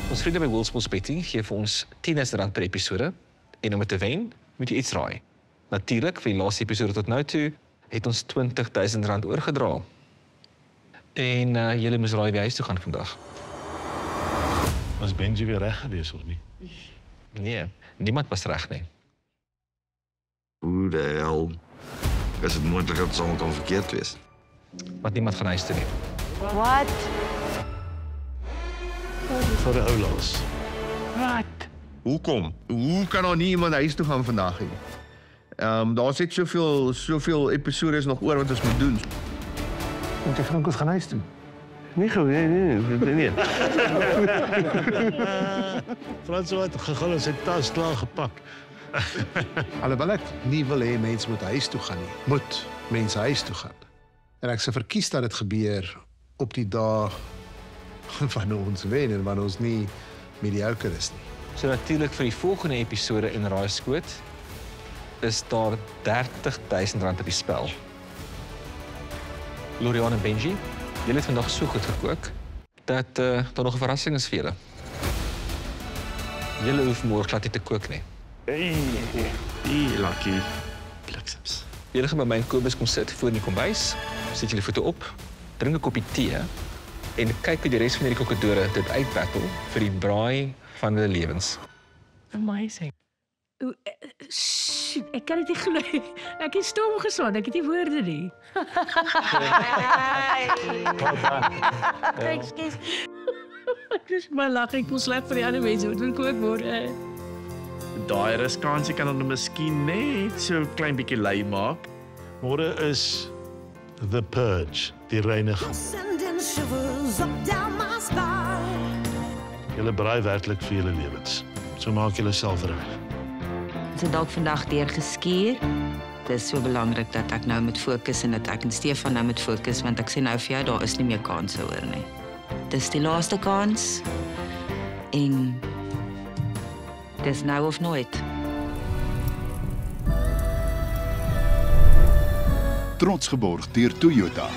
Ons vriende by Willsmos Betting gee vir ons R10,000 per episode en om dit te wen, moet jy iets raai. Natuurlik, vir die laaste episode tot nou toe, het ons R20,000 oorgedra. En julle moes raai wie huis toe gaan vandag. Was Benji weer reg gewees of nie? Nee, niemand was reg nie. Hoe de hel is het moontlik dat het allemaal kan verkeerd wees? Want niemand gaan huis toe nie. Wat? Vir die oulaas. Hoekom? Hoe kan nou nie iemand huis toe gaan vandag nie? Daar sit soveel episodes nog oor wat ons moet doen. Want jy Frank ons gaan huis toe. Nee, nee. Frans het gegaan en sy tas klaar gepak. Alhoewel ek nie wil hê mense moet huis toe gaan nie, moet mense huis toe gaan. En ek sou verkies dat dit gebeur op die dag wanneer ons wen en wanneer ons nie mediocre is nie. So natuurlik vir die volgende episode in Raai Skoot is daar R30,000 op die spel. Lorian en Benji, julle het vandag so goed gekook dat daar nog 'n verrassing is vir julle. Julle hoef môre glad nie te kook nie. Lucky bliksems. Julle gaan by my en Kobus kom sit voor in die kombuis, sit julle voete op, drink 'n koppie tee en kyk hoe die res van hierdie kokkedore dit uitbattle vir die braai van hulle lewens. Amazing. Shit, ek kan dit nie glo. Ek het stom geslaan, ek het nie woorde nie. Ekskuus. Ek is maar lag, ek voel sleg vir die ander mense wat wil kook word. Daai riskansie kan dan miskien net so klein bietjie lui maak. Môre is The Purge, die reiniging. Julle braai werklik vir julle lewens. So maak julle self reg. Ons het dalk vandag deurgeskuur. Dit is so belangrik dat ek nou moet fokus en dat ek en Stefan nou moet fokus, want ek sê nou vir jou, daar is nie meer kanse hoor nie. Dis die laaste kans en dis nou of nooit. Trots geborg deur Toyota.